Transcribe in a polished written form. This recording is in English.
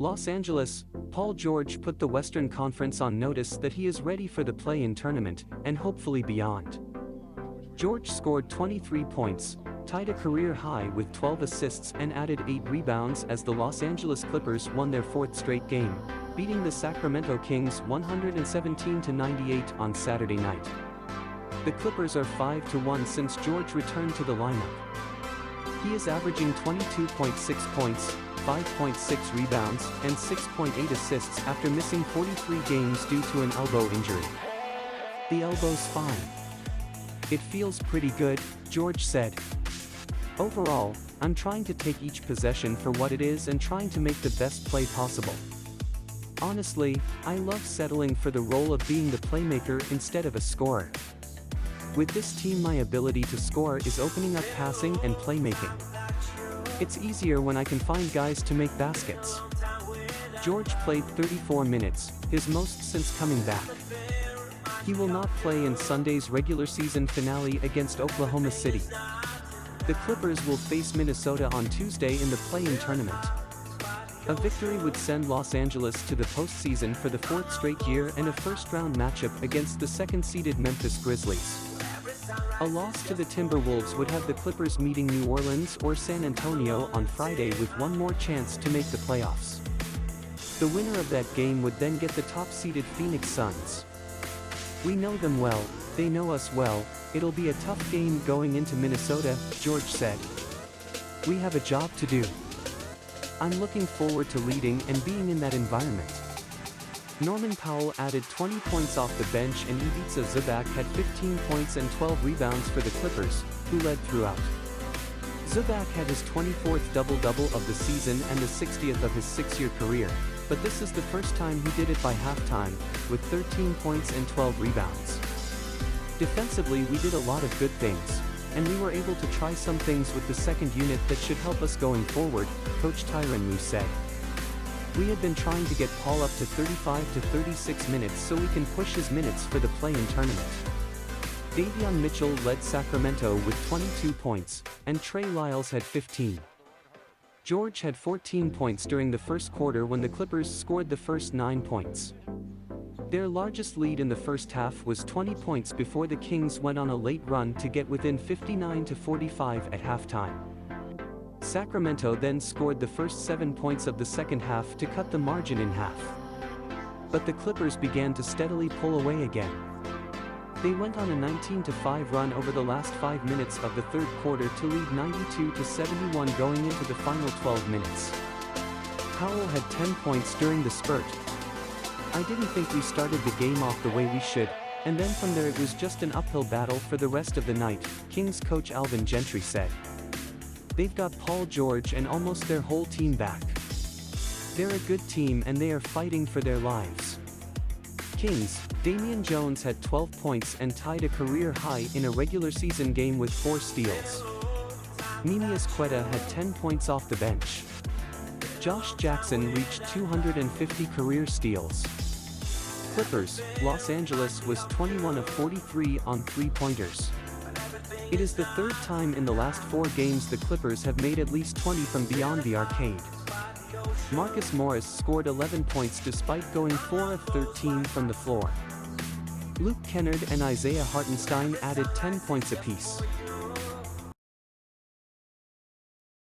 Los Angeles, Paul George put the Western Conference on notice that he is ready for the play-in tournament, and hopefully beyond. George scored 23 points, tied a career high with 12 assists and added 8 rebounds as the Los Angeles Clippers won their 4th straight game, beating the Sacramento Kings 117-98 on Saturday night. The Clippers are 5-1 since George returned to the lineup. He is averaging 22.6 points, 5.6 rebounds, and 6.8 assists after missing 43 games due to an elbow injury. The elbow's fine. It feels pretty good, George said. Overall, I'm trying to take each possession for what it is and trying to make the best play possible. Honestly, I love settling for the role of being the playmaker instead of a scorer. With this team, my ability to score is opening up passing and playmaking. It's easier when I can find guys to make baskets. George played 34 minutes, his most since coming back. He will not play in Sunday's regular season finale against Oklahoma City. The Clippers will face Minnesota on Tuesday in the play-in tournament. A victory would send Los Angeles to the postseason for the 4th straight year and a first-round matchup against the 2nd-seeded Memphis Grizzlies. A loss to the Timberwolves would have the Clippers meeting New Orleans or San Antonio on Friday with one more chance to make the playoffs. The winner of that game would then get the top-seeded Phoenix Suns. We know them well, they know us well, it'll be a tough game going into Minnesota, George said. We have a job to do. I'm looking forward to leading and being in that environment. Norman Powell added 20 points off the bench and Ivica Zubac had 15 points and 12 rebounds for the Clippers, who led throughout. Zubac had his 24th double-double of the season and the 60th of his 6-year career, but this is the first time he did it by halftime, with 13 points and 12 rebounds. Defensively, we did a lot of good things, and we were able to try some things with the second unit that should help us going forward, Coach Tyronn Lue said. We had been trying to get Paul up to 35 to 36 minutes so we can push his minutes for the play-in tournament. Davion Mitchell led Sacramento with 22 points, and Trey Lyles had 15. George had 14 points during the first quarter when the Clippers scored the first 9 points. Their largest lead in the first half was 20 points before the Kings went on a late run to get within 59-45 at halftime. Sacramento then scored the first 7 points of the second half to cut the margin in half. But the Clippers began to steadily pull away again. They went on a 19-5 run over the last 5 minutes of the third quarter to lead 92-71 going into the final 12 minutes. Powell had 10 points during the spurt. I didn't think we started the game off the way we should, and then from there it was just an uphill battle for the rest of the night, Kings coach Alvin Gentry said. They've got Paul George and almost their whole team back. They're a good team and they are fighting for their lives. Kings, Damian Jones had 12 points and tied a career high in a regular season game with 4 steals. Neemias Queta had 10 points off the bench. Josh Jackson reached 250 career steals. Clippers, Los Angeles was 21 of 43 on 3-pointers. It is the 3rd time in the last 4 games the Clippers have made at least 20 from beyond the arcade. Marcus Morris scored 11 points despite going 4 of 13 from the floor. Luke Kennard and Isaiah Hartenstein added 10 points apiece.